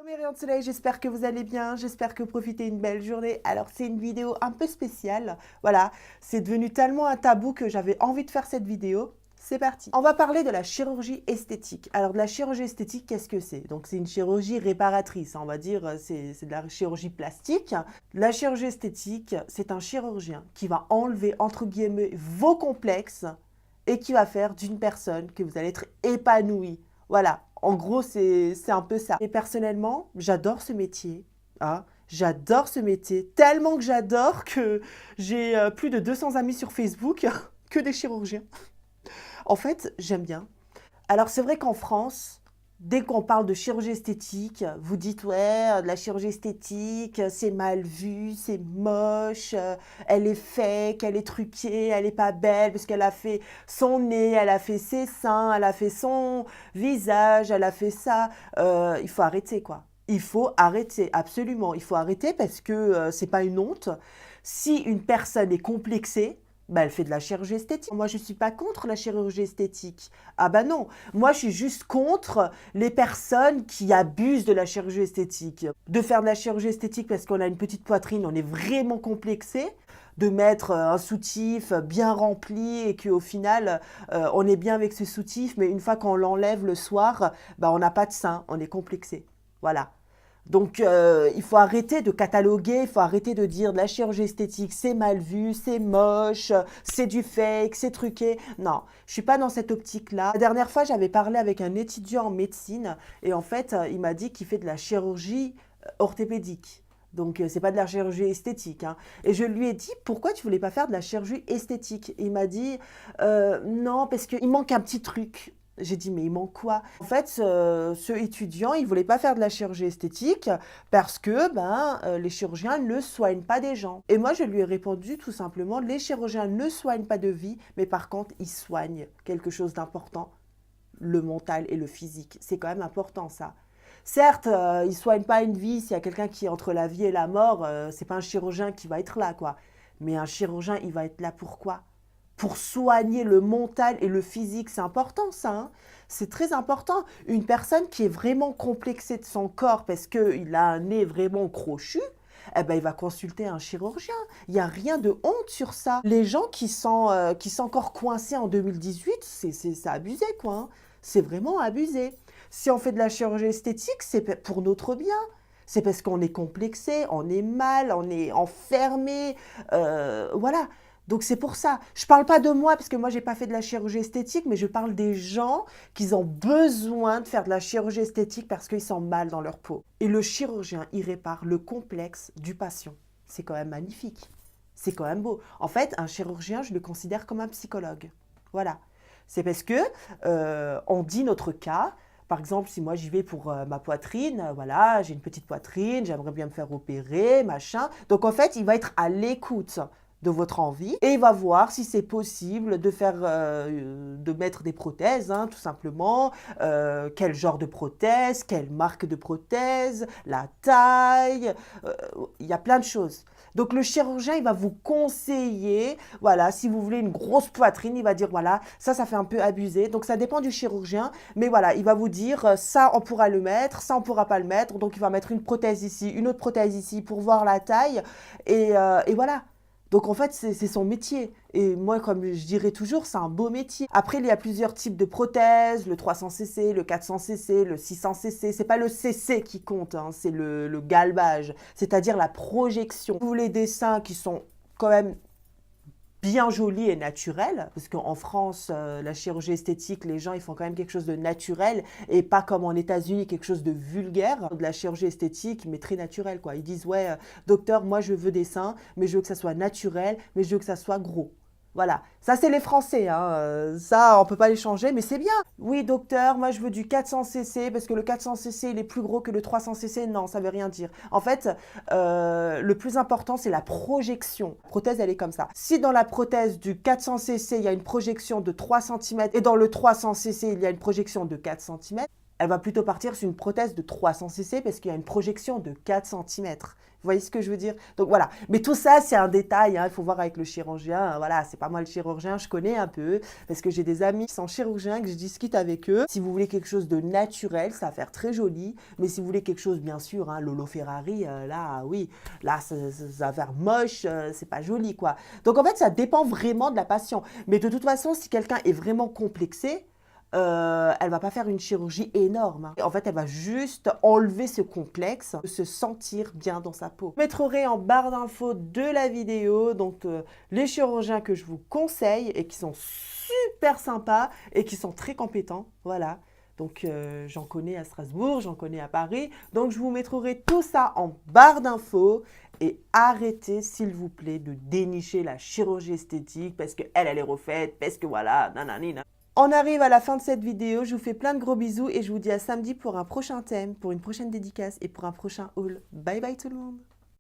Mes rayons de soleil, j'espère que vous allez bien, j'espère que vous profitez d'une belle journée. Alors c'est une vidéo un peu spéciale, voilà, c'est devenu tellement un tabou que j'avais envie de faire cette vidéo. C'est parti. On va parler de la chirurgie esthétique. Alors de la chirurgie esthétique, qu'est-ce que c'est? Donc c'est une chirurgie réparatrice, on va dire, c'est de la chirurgie plastique. La chirurgie esthétique, c'est un chirurgien qui va enlever, entre guillemets, vos complexes et qui va faire d'une personne que vous allez être épanoui. Voilà, en gros, c'est un peu ça. Et personnellement, j'adore ce métier. Hein. J'adore ce métier, tellement que j'adore que j'ai plus de 200 amis sur Facebook, que des chirurgiens. En fait, j'aime bien. Alors c'est vrai qu'en France, dès qu'on parle de chirurgie esthétique, vous dites ouais, de la chirurgie esthétique, c'est mal vu, c'est moche, elle est fake, elle est truquée, elle est pas belle parce qu'elle a fait son nez, elle a fait ses seins, elle a fait son visage, elle a fait ça. Il faut arrêter quoi. Il faut arrêter, absolument. Il faut arrêter parce que c'est pas une honte. Si une personne est complexée, bah, elle fait de la chirurgie esthétique. Moi, je ne suis pas contre la chirurgie esthétique. Ah bah non, moi, je suis juste contre les personnes qui abusent de la chirurgie esthétique. De faire de la chirurgie esthétique parce qu'on a une petite poitrine, on est vraiment complexé. De mettre un soutif bien rempli et qu'au final, on est bien avec ce soutif, mais une fois qu'on l'enlève le soir, bah, on n'a pas de sein, on est complexé. Voilà. Donc, il faut arrêter de cataloguer, il faut arrêter de dire de la chirurgie esthétique, c'est mal vu, c'est moche, c'est du fake, c'est truqué. Non, je ne suis pas dans cette optique-là. La dernière fois, j'avais parlé avec un étudiant en médecine et en fait, il m'a dit qu'il fait de la chirurgie orthopédique. Donc, c'est pas de la chirurgie esthétique. Hein. Et je lui ai dit, pourquoi tu voulais pas faire de la chirurgie esthétique? Et il m'a dit, non, parce qu'il manque un petit truc. J'ai dit, mais il manque quoi? En fait, ce étudiant, il voulait pas faire de la chirurgie esthétique parce que les chirurgiens ne soignent pas des gens. Et moi, je lui ai répondu tout simplement, les chirurgiens ne soignent pas de vie, mais par contre, ils soignent quelque chose d'important, le mental et le physique. C'est quand même important, ça. Certes, ils ne soignent pas une vie, s'il y a quelqu'un qui est entre la vie et la mort, c'est pas un chirurgien qui va être là, quoi. Mais un chirurgien, il va être là pour quoi? Pour soigner le mental et le physique, c'est important ça, hein. C'est très important. Une personne qui est vraiment complexée de son corps parce qu'il a un nez vraiment crochu, eh ben, il va consulter un chirurgien. Il n'y a rien de honte sur ça. Les gens qui sont encore coincés en 2018, c'est abusé quoi, hein. C'est vraiment abusé. Si on fait de la chirurgie esthétique, c'est pour notre bien. C'est parce qu'on est complexé, on est mal, on est enfermé, voilà. Donc c'est pour ça. Je ne parle pas de moi parce que moi j'ai pas fait de la chirurgie esthétique, mais je parle des gens qui ont besoin de faire de la chirurgie esthétique parce qu'ils sont mal dans leur peau. Et le chirurgien, il répare le complexe du patient. C'est quand même magnifique. C'est quand même beau. En fait, un chirurgien, je le considère comme un psychologue. Voilà. C'est parce que on dit notre cas. Par exemple, si moi j'y vais pour ma poitrine, voilà, j'ai une petite poitrine, j'aimerais bien me faire opérer, machin. Donc en fait, il va être à l'écoute de votre envie et il va voir si c'est possible de faire, de mettre des prothèses, hein, tout simplement. Quel genre de prothèse, quelle marque de prothèse, la taille, il y a plein de choses. Donc le chirurgien, il va vous conseiller, voilà, si vous voulez une grosse poitrine, il va dire, voilà, ça fait un peu abusé. Donc ça dépend du chirurgien, mais voilà, il va vous dire, ça on pourra le mettre, ça on pourra pas le mettre. Donc il va mettre une prothèse ici, une autre prothèse ici pour voir la taille, et voilà. Donc en fait, c'est son métier. Et moi, comme je dirais toujours, c'est un beau métier. Après, il y a plusieurs types de prothèses, le 300cc, le 400cc, le 600cc. C'est pas le cc qui compte, hein, c'est le galbage, c'est-à-dire la projection. Tous les dessins qui sont quand même bien jolie et naturelle, parce qu'en France, la chirurgie esthétique, les gens, ils font quand même quelque chose de naturel et pas comme en États-Unis, quelque chose de vulgaire. De la chirurgie esthétique, mais très naturel, quoi. Ils disent, ouais, docteur, moi, je veux des seins, mais je veux que ça soit naturel, mais je veux que ça soit gros. Voilà, ça c'est les Français, hein. Ça on peut pas les changer, mais c'est bien. Oui docteur, moi je veux du 400cc parce que le 400cc il est plus gros que le 300cc, non ça veut rien dire. En fait, le plus important c'est la projection. La prothèse elle est comme ça. Si dans la prothèse du 400cc il y a une projection de 3 cm et dans le 300cc il y a une projection de 4 cm, Elle va plutôt partir sur une prothèse de 300 cc parce qu'il y a une projection de 4 centimètres. Vous voyez ce que je veux dire? Donc voilà. Mais tout ça, c'est un détail, hein. Il faut voir avec le chirurgien. Voilà, c'est pas moi le chirurgien, je connais un peu parce que j'ai des amis qui sont chirurgiens, que je discute avec eux. Si vous voulez quelque chose de naturel, ça va faire très joli. Mais si vous voulez quelque chose, bien sûr, hein, Lolo Ferrari, là, oui, là, ça va faire moche, c'est pas joli, quoi. Donc en fait, ça dépend vraiment de la patient. Mais de toute façon, si quelqu'un est vraiment complexé, elle va pas faire une chirurgie énorme, hein. En fait, elle va juste enlever ce complexe, se sentir bien dans sa peau. Je mettrai en barre d'infos de la vidéo, donc les chirurgiens que je vous conseille et qui sont super sympas et qui sont très compétents, voilà. Donc j'en connais à Strasbourg, j'en connais à Paris, donc je vous mettrai tout ça en barre d'infos. Et arrêtez, s'il vous plaît, de dénicher la chirurgie esthétique parce qu'elle est refaite, parce que voilà, nanani. On arrive à la fin de cette vidéo, je vous fais plein de gros bisous et je vous dis à samedi pour un prochain thème, pour une prochaine dédicace et pour un prochain haul. Bye bye tout le monde!